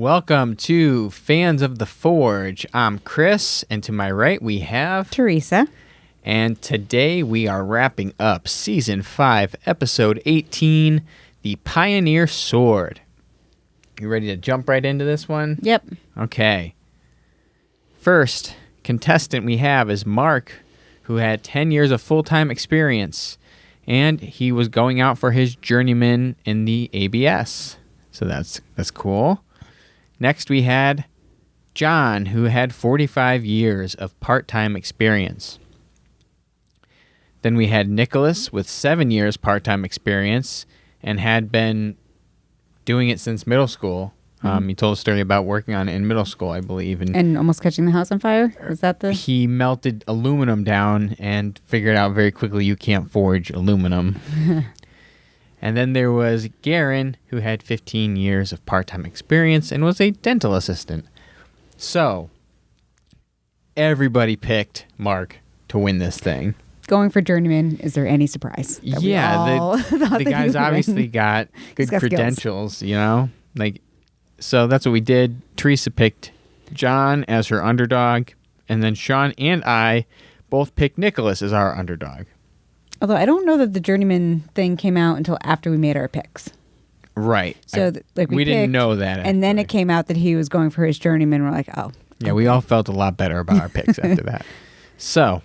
Welcome to Fans of the Forge. I'm Chris, and to my right we have Teresa. And today we are wrapping up Season 5, Episode 18, The Pioneer Sword. You ready to jump right into this one? Yep. Okay. First contestant we have is Mark, who had 10 years of full-time experience, and he was going out for his journeyman in the ABS. So that's cool. Next, we had John, who had 45 years of part-time experience. Then we had Nicholas with 7 years part-time experience and had been doing it since middle school. He told a story about working on it in middle school, I believe. And almost catching the house on fire? Was that the... He melted aluminum down and figured out very quickly you can't forge aluminum. And then there was Garen, who had 15 years of part-time experience and was a dental assistant. So, everybody picked Mark to win this thing. Going for journeyman, is there any surprise? The guy's obviously got good credentials, skills. You know? So that's what we did. Teresa picked John as her underdog, and then Sean and I both picked Nicholas as our underdog. Although I don't know that the journeyman thing came out until after we made our picks. Right. So we didn't know that. Actually. And then it came out that he was going for his journeyman. We're like, oh. Yeah, okay. We all felt a lot better about our picks after that. So,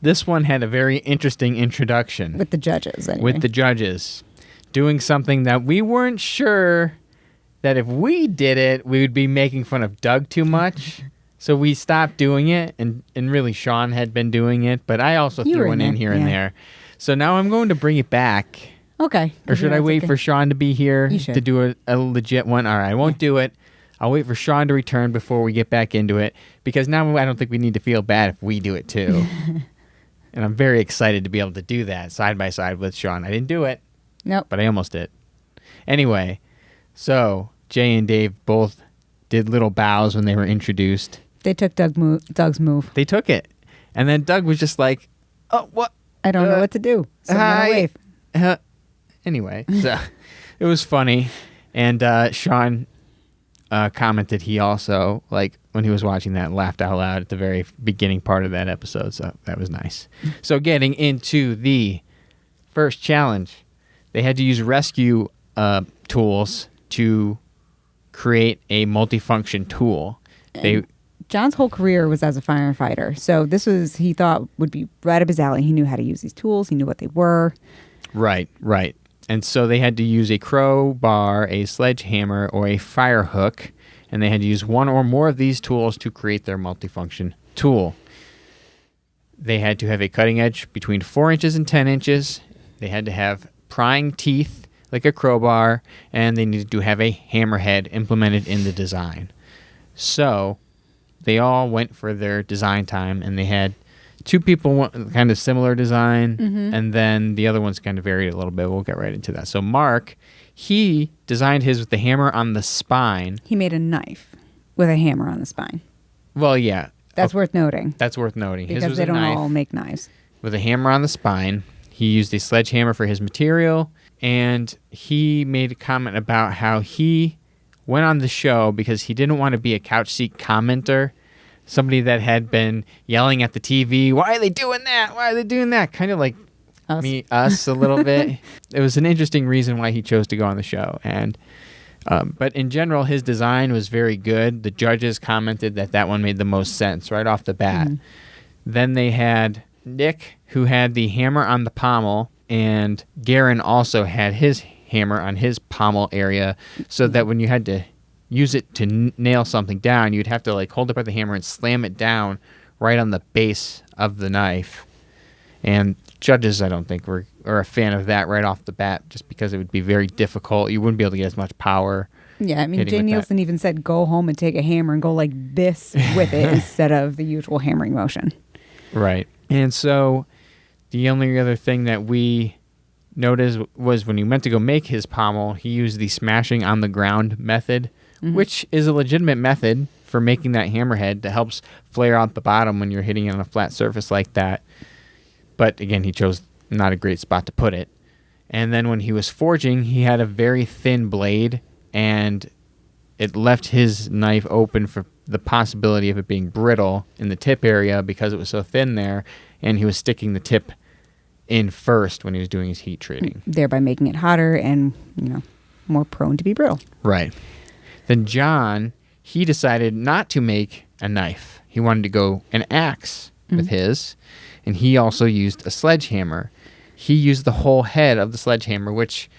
this one had a very interesting introduction. With the judges, anyway. With the judges. Doing something that we weren't sure that if we did it, we would be making fun of Doug too much. So we stopped doing it, and really Sean had been doing it, but I also threw one in here and there. So now I'm going to bring it back. Okay. Or should I wait for Sean to be here to do a legit one? All right, I won't do it. I'll wait for Sean to return before we get back into it, because now I don't think we need to feel bad if we do it too. And I'm very excited to be able to do that side by side with Sean. I didn't do it. Nope. But I almost did. Anyway, so Jay and Dave both did little bows when they were introduced. They took Doug's move. They took it. And then Doug was just like, oh, what? I don't know what to do. So I'm going to wave. Anyway, so it was funny. And Sean commented he also, when he was watching that, laughed out loud at the very beginning part of that episode. So that was nice. So getting into the first challenge, they had to use rescue tools to create a multifunction tool. John's whole career was as a firefighter. So this was, he thought, would be right up his alley. He knew how to use these tools. He knew what they were. Right. And so they had to use a crowbar, a sledgehammer, or a fire hook. And they had to use one or more of these tools to create their multifunction tool. They had to have a cutting edge between 4 inches and 10 inches. They had to have prying teeth like a crowbar. And they needed to have a hammerhead implemented in the design. So they all went for their design time, and they had 2 people kind of similar design, and then the other ones kind of varied a little bit. We'll get right into that. So Mark, he designed his with the hammer on the spine. He made a knife with a hammer on the spine. Well, yeah. That's worth noting. That's worth noting. Because his was they a don't knife all make knives. with a hammer on the spine. He used a sledgehammer for his material, and he made a comment about how he went on the show because he didn't want to be a couch seat commenter, somebody that had been yelling at the TV, why are they doing that? Why are they doing that? Kind of like us a little bit. It was an interesting reason why he chose to go on the show. And but in general, his design was very good. The judges commented that one made the most sense right off the bat. Then they had Nick, who had the hammer on the pommel, and Garen also had his hammer on his pommel area, so that when you had to use it to nail something down, you'd have to hold up by the hammer and slam it down right on the base of the knife. And judges, I don't think, are a fan of that right off the bat, just because it would be very difficult. You wouldn't be able to get as much power. Yeah, I mean, Jay Nielsen even said go home and take a hammer and go like this with it instead of the usual hammering motion. Right. And so the only other thing that we noticed was when he went to go make his pommel, he used the smashing on the ground method, which is a legitimate method for making that hammerhead that helps flare out the bottom when you're hitting it on a flat surface like that. But again, he chose not a great spot to put it. And then when he was forging, he had a very thin blade, and it left his knife open for the possibility of it being brittle in the tip area because it was so thin there, and he was sticking the tip in first when he was doing his heat treating. Thereby making it hotter and, more prone to be brittle. Right. Then John, he decided not to make a knife. He wanted to go an axe with his, and he also used a sledgehammer. He used the whole head of the sledgehammer, which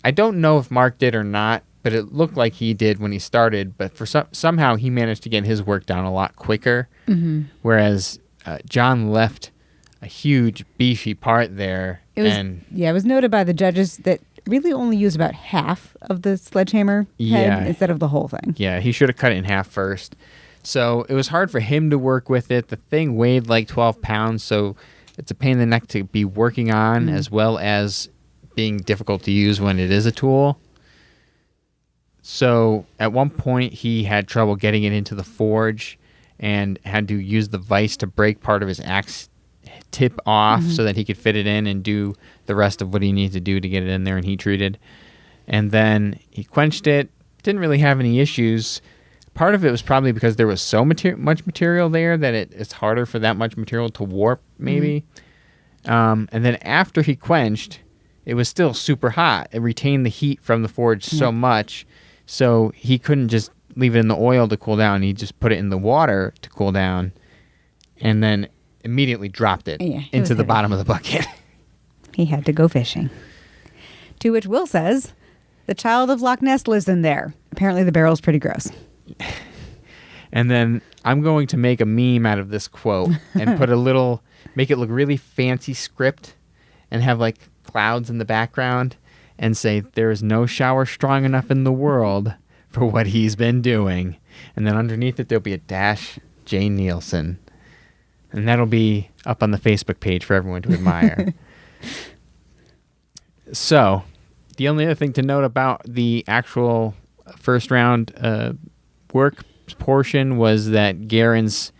I don't know if Mark did or not, but it looked like he did when he started. But for somehow he managed to get his work down a lot quicker, whereas John left a huge beefy part there. It was noted by the judges that really only used about half of the sledgehammer head instead of the whole thing. Yeah, he should have cut it in half first. So it was hard for him to work with it. The thing weighed like 12 pounds, so it's a pain in the neck to be working on as well as being difficult to use when it is a tool. So at one point he had trouble getting it into the forge and had to use the vise to break part of his axe tip off so that he could fit it in and do the rest of what he needed to do to get it in there and heat treated. And then he quenched it. Didn't really have any issues. Part of it was probably because there was so much material there that it's harder for that much material to warp, maybe. And then after he quenched, it was still super hot. It retained the heat from the forge so much, so he couldn't just leave it in the oil to cool down. He just put it in the water to cool down, and then immediately dropped it into the bottom of the bucket. He had to go fishing. To which Will says, the child of Loch Ness lives in there. Apparently the barrel's pretty gross. And then I'm going to make a meme out of this quote and make it look really fancy script and have like clouds in the background and say, there is no shower strong enough in the world for what he's been doing. And then underneath it, there'll be a dash Jane Nielsen. And that'll be up on the Facebook page for everyone to admire. So, the only other thing to note about the actual first round work portion was that Garen's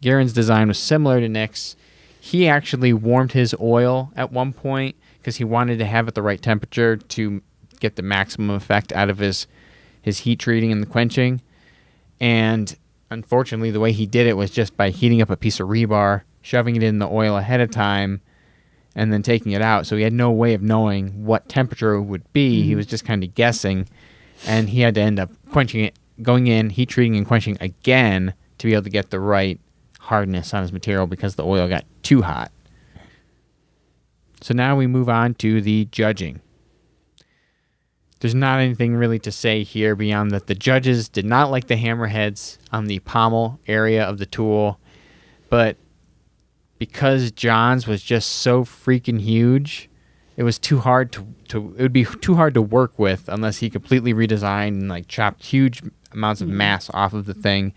design was similar to Nick's. He actually warmed his oil at one point because he wanted to have it the right temperature to get the maximum effect out of his heat treating and the quenching. And unfortunately, the way he did it was just by heating up a piece of rebar, shoving it in the oil ahead of time, and then taking it out. So he had no way of knowing what temperature it would be. He was just kind of guessing, and he had to end up quenching it, going in, heat treating and quenching again to be able to get the right hardness on his material because the oil got too hot. So now we move on to the judging. There's not anything really to say here beyond that the judges did not like the hammerheads on the pommel area of the tool, but because John's was just so freaking huge, it was too hard it would be too hard to work with unless he completely redesigned and like chopped huge amounts of mass off of the thing.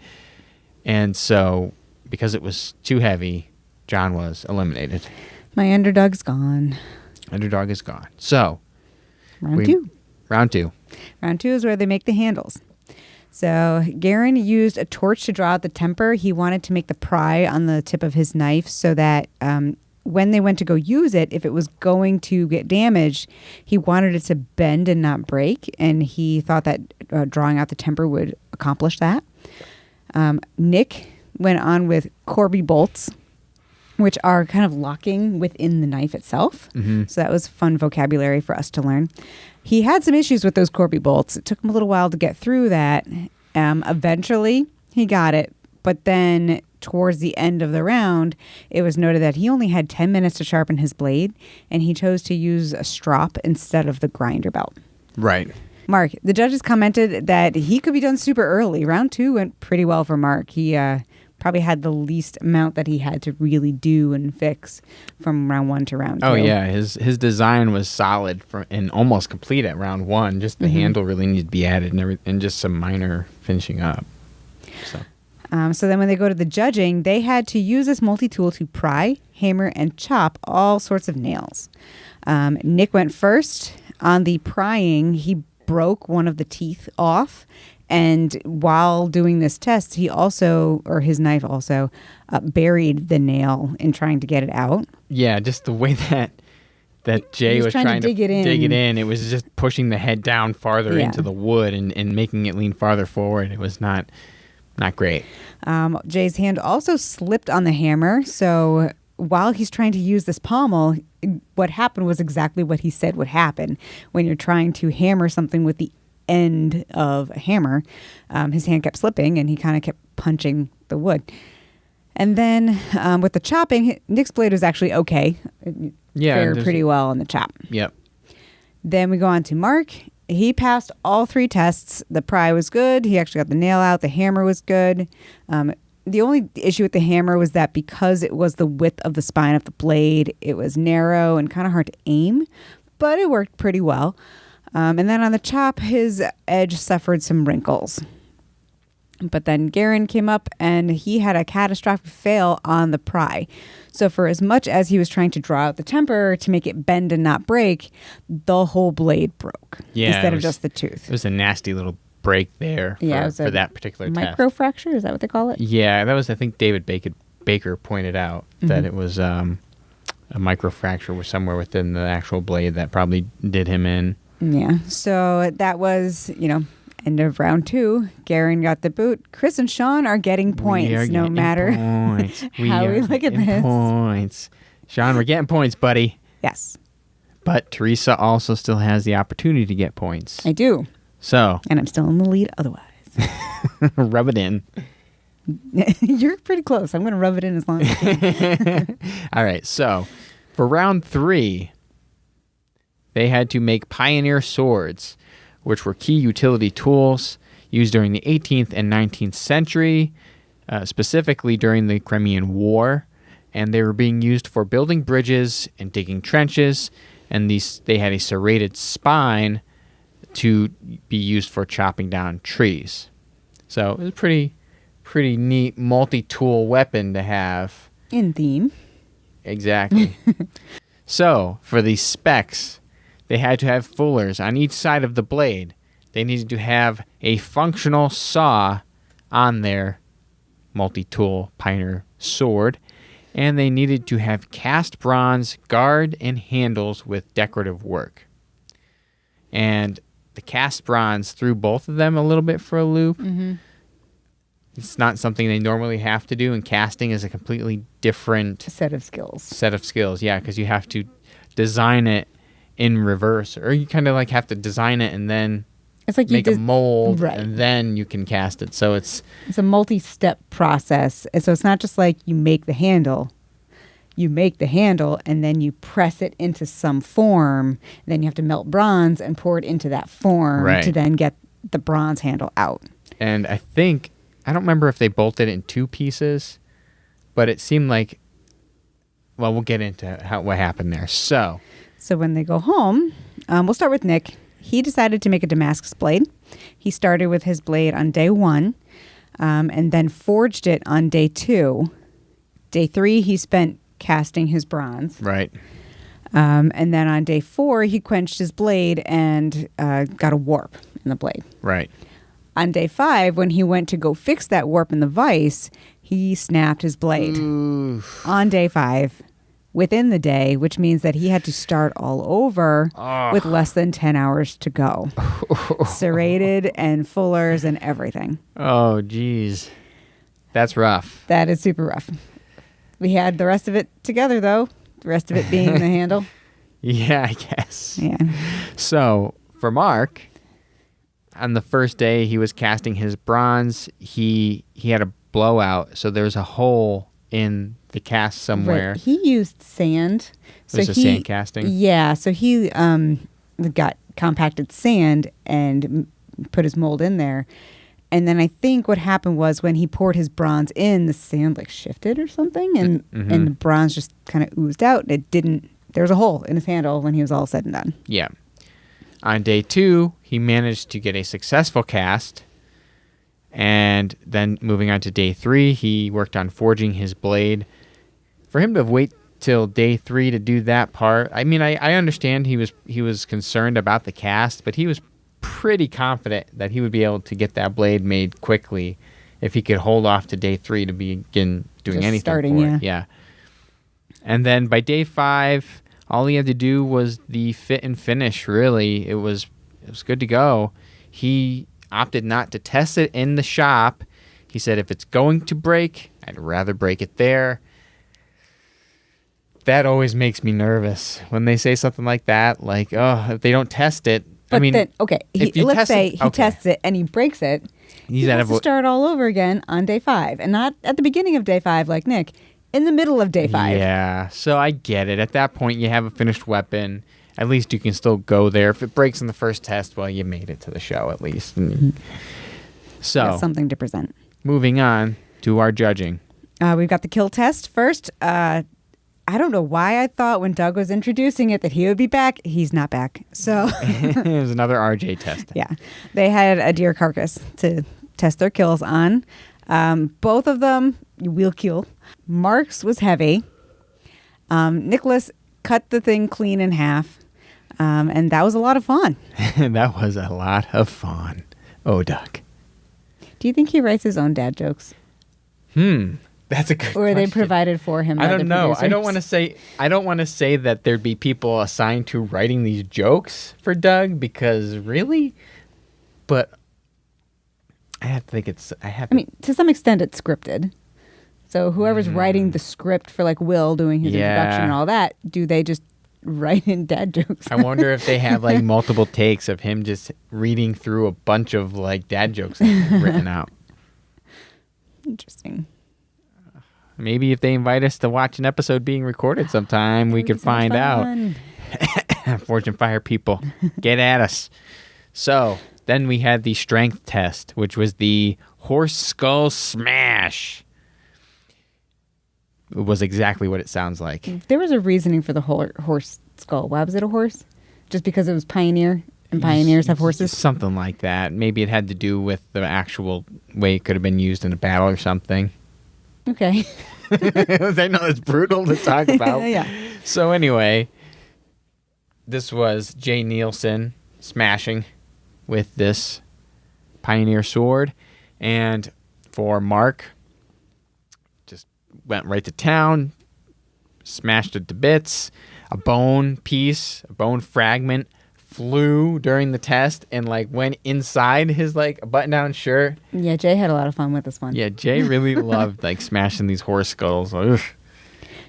And so because it was too heavy, John was eliminated. My underdog's gone. Underdog is gone. So Round two. Round two. Round two is where they make the handles. So Garen used a torch to draw out the temper. He wanted to make the pry on the tip of his knife so that when they went to go use it, if it was going to get damaged, he wanted it to bend and not break. And he thought that drawing out the temper would accomplish that. Nick went on with Corby bolts, which are kind of locking within the knife itself. So that was fun vocabulary for us to learn. He had some issues with those Corby bolts. It took him a little while to get through that. Eventually, he got it. But then towards the end of the round, it was noted that he only had 10 minutes to sharpen his blade, and he chose to use a strop instead of the grinder belt. Right. Mark, the judges commented that he could be done super early. Round two went pretty well for Mark. He probably had the least amount that he had to really do and fix from round one to round two. Oh, yeah. His design was solid and almost complete at round one. Just the handle really needed to be added and just some minor finishing up. So then when they go to the judging, they had to use this multi-tool to pry, hammer, and chop all sorts of nails. Nick went first. On the prying, he broke one of the teeth off. And while doing this test, his knife also buried the nail in trying to get it out. Yeah, just the way that that Jay was trying to dig it in. It was just pushing the head down farther into the wood and making it lean farther forward. It was not great. Jay's hand also slipped on the hammer, so while he's trying to use this pommel, what happened was exactly what he said would happen when you're trying to hammer something with the end of a hammer. His hand kept slipping, and he kind of kept punching the wood. And then with the chopping, Nick's blade was actually okay. Fared pretty well on the chop. Yep. Then we go on to Mark. He passed all 3 tests. The pry was good. He actually got the nail out. The hammer was good. The only issue with the hammer was that because it was the width of the spine of the blade, it was narrow and kind of hard to aim, but it worked pretty well. And then on the chop, his edge suffered some wrinkles. But then Garen came up and he had a catastrophic fail on the pry. So for as much as he was trying to draw out the temper to make it bend and not break, the whole blade broke instead of just the tooth. It was a nasty little break there for that particular test. Microfracture, is that what they call it? Yeah, that was, I think David Baker pointed out that it was a microfracture was somewhere within the actual blade that probably did him in. Yeah, so that was, end of round 2. Garen got the boot. Chris and Sean are getting points no matter how we look at this. Points. Sean, we're getting points, buddy. Yes. But Teresa also still has the opportunity to get points. I do. So. And I'm still in the lead otherwise. Rub it in. You're pretty close. I'm going to rub it in as long as I can. All right. So for round 3, they had to make pioneer swords, which were key utility tools used during the 18th and 19th century, specifically during the Crimean War. And they were being used for building bridges and digging trenches. And they had a serrated spine to be used for chopping down trees. So it was a pretty neat multi-tool weapon to have. In theme. Exactly. So for these specs, they had to have fullers on each side of the blade. They needed to have a functional saw on their multi-tool pioneer sword. And they needed to have cast bronze guard and handles with decorative work. And the cast bronze threw both of them a little bit for a loop. Mm-hmm. It's not something they normally have to do, and casting is a completely different set of skills. Yeah, because you have to design it in reverse, or you kind of like have to design it and then it's like make a mold, and then you can cast it. So it's a multi-step process. And so it's not just like you make the handle. You make the handle and then you press it into some form. Then you have to melt bronze and pour it into that form to then get the bronze handle out. And I don't remember if they bolted it in 2 pieces, but it seemed like, well, we'll get into what happened there. So when they go home, we'll start with Nick. He decided to make a Damascus blade. He started with his blade on day 1 and then forged it on day 2. Day 3, he spent casting his bronze. Right. And then on day 4, he quenched his blade and got a warp in the blade. Right. On day 5, when he went to go fix that warp in the vise, he snapped his blade. Oof. On day 5, within the day, which means that he had to start all over with less than 10 hours to go. Serrated and fullers and everything. Oh, geez. That's rough. That is super rough. We had the rest of it together, though. The rest of it being the handle. Yeah, I guess. Yeah. So, for Mark, on the first day he was casting his bronze, he had a blowout, so there's a hole in the cast somewhere. Right. He used sand. So it was sand casting? Yeah, so he got compacted sand and put his mold in there. And then I think what happened was when he poured his bronze in, the sand shifted or something, and the bronze just kind of oozed out. There was a hole in his handle when he was all said and done. Yeah. On day 2, he managed to get a successful cast. And then moving on to day 3, he worked on forging his blade. For him to wait till day 3 to do that part, I mean, I understand he was concerned about the cast, but he was pretty confident that he would be able to get that blade made quickly if he could hold off to day 3 to begin doing anything for it. Yeah. And then by day 5, All he had to do was the fit and finish, really. It was good to go. He opted not to test it in the shop. He said, if it's going to break, I'd rather break it there. That always makes me nervous when they say something like that. Like, oh, if they don't test it. But I mean, then, okay, let's say he tests it and he breaks it. He has to start all over again on day 5. And not at the beginning of day 5 like Nick. In the middle of day 5. Yeah, so I get it. At that point, you have a finished weapon. At least you can still go there. If it breaks in the first test, well, you made it to the show at least. So, something to present. Moving on to our judging. We've got the kill test first. I don't know why I thought when Doug was introducing it that he would be back. He's not back. So it was another RJ test. Yeah. They had a deer carcass to test their kills on. Both of them wheel kill. Mark's was heavy. Nicholas cut the thing clean in half. And that was a lot of fun. That was a lot of fun. Oh, Doug. Do you think he writes his own dad jokes? That's a good question. Or are they provided for him? I don't know. I don't want to say that there'd be people assigned to writing these jokes for Doug, because really, but I mean, to some extent it's scripted. So whoever's writing the script for like Will doing his introduction and all that, do they just write in dad jokes? I wonder if they have like multiple takes of him just reading through a bunch of like dad jokes written out. Interesting. Maybe if they invite us to watch an episode being recorded sometime, we could find out. Forge and Fire people, get at us. So then we had the strength test, which was the horse skull smash. It was exactly what it sounds like. There was a reasoning for the horse skull. Why was it a horse? Just because it was Pioneer, and Pioneers have horses? Something like that. Maybe it had to do with the actual way it could have been used in a battle or something. Okay. I know it's brutal to talk about. Yeah. So anyway, this was Jay Nielsen smashing with this Pioneer sword. And for Mark, just went right to town, smashed it to bits. A bone fragment flew during the test and like went inside his like button-down shirt. Yeah, Jay had a lot of fun with this one. Yeah, Jay really loved like smashing these horse skulls. Ugh.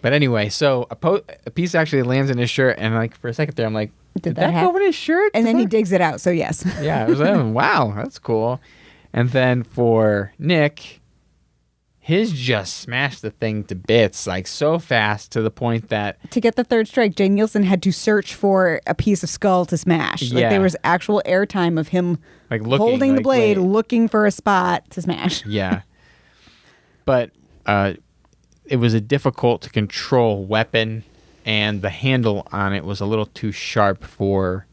But anyway, so a piece actually lands in his shirt, and like for a second there, I'm like, did that go in his shirt? And then he digs it out. So yes. Yeah, I was like, wow, that's cool. And then for Nick, his just smashed the thing to bits, like so fast to the point that... To get the third strike, Jay Nielsen had to search for a piece of skull to smash. Yeah. Like there was actual airtime of him like looking, holding the like, blade, looking for a spot to smash. Yeah. But it was a difficult to control weapon, and the handle on it was a little too sharp for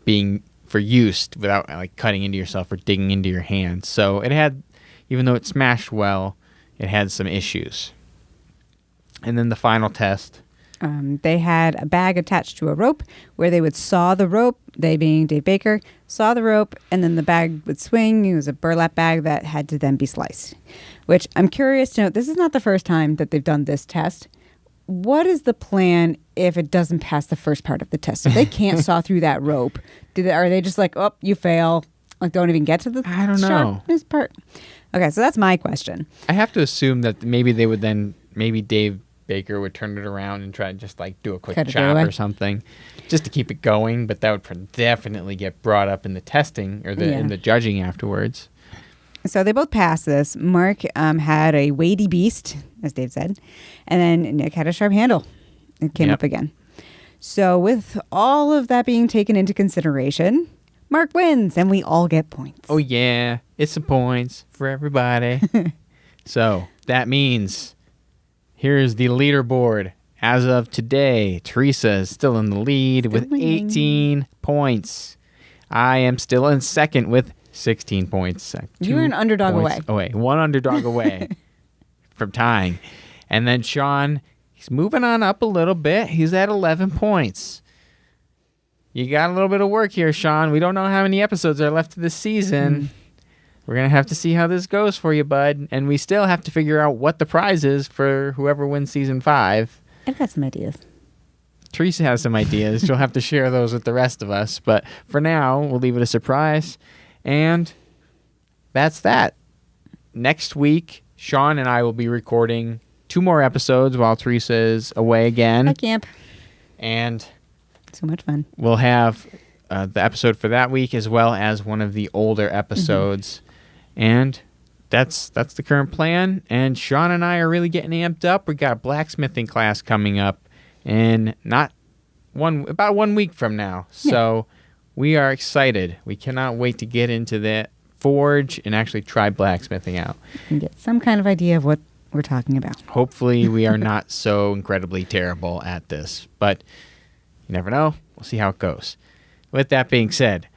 use without like cutting into yourself or digging into your hand. So it had, even though it smashed well, it had some issues. And then the final test. They had a bag attached to a rope where they would saw the rope, they being Dave Baker, saw the rope, and then the bag would swing. It was a burlap bag that had to then be sliced, which I'm curious to know. This is not the first time that they've done this test. What is the plan if it doesn't pass the first part of the test? If they can't saw through that rope, are they just like, oh, you fail, like don't even get to the I don't know. sharpest part? Okay, so that's my question. I have to assume that maybe Dave Baker would turn it around and try to just like do a quick chop or something just to keep it going, but that would definitely get brought up in the testing or in the judging afterwards. So they both passed this. Mark had a weighty beast, as Dave said, and then Nick had a sharp handle. It came up again. So with all of that being taken into consideration, Mark wins, and we all get points. Oh, yeah. It's some points for everybody. So that means here's the leaderboard. As of today, Teresa is still in the lead with 18 points. I am still in second with 16 points. You're an underdog away. One underdog away from tying. And then Sean, he's moving on up a little bit. He's at 11 points. You got a little bit of work here, Sean. We don't know how many episodes are left of this season. We're going to have to see how this goes for you, bud. And we still have to figure out what the prize is for whoever wins season 5. I've got some ideas. Teresa has some ideas. She'll have to share those with the rest of us. But for now, we'll leave it a surprise. And that's that. Next week, Sean and I will be recording 2 more episodes while Teresa is away again. At camp. And so much fun. We'll have the episode for that week as well as one of the older episodes. And that's the current plan. And Sean and I are really getting amped up. We got a blacksmithing class coming up in about 1 week from now. So we are excited. We cannot wait to get into the forge and actually try blacksmithing out. And get some kind of idea of what we're talking about. Hopefully we are not so incredibly terrible at this. But you never know. We'll see how it goes. With that being said,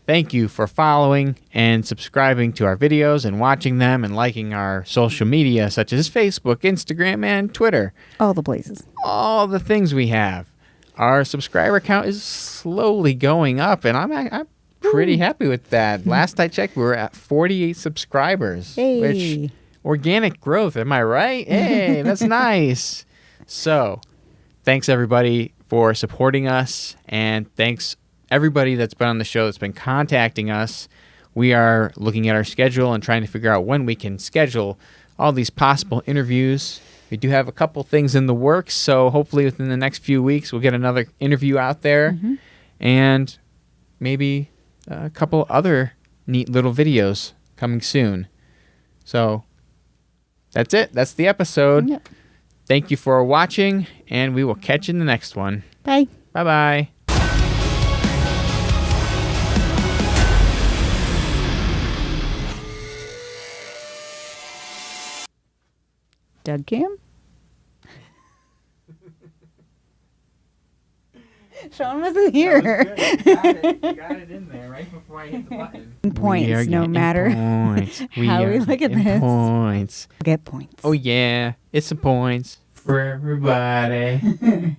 thank you for following and subscribing to our videos and watching them and liking our social media such as Facebook, Instagram, and Twitter. All the places. All the things we have. Our subscriber count is slowly going up, and I'm pretty happy with that. Last I checked, we were at 48 subscribers. Hey. Which, organic growth, am I right? Hey, that's nice. So, thanks everybody for supporting us, and thanks everybody that's been on the show that's been contacting us. We are looking at our schedule and trying to figure out when we can schedule all these possible interviews. We do have a couple things in the works, so hopefully within the next few weeks we'll get another interview out there, and maybe a couple other neat little videos coming soon. So that's it. That's the episode. Yep. Thank you for watching, and we will catch you in the next one. Bye. Bye-bye. Doug Cam? Sean wasn't here. You got it in there right before I hit the button. Points, no matter how we look at this. Points. Get points. Oh, yeah. It's some points for everybody.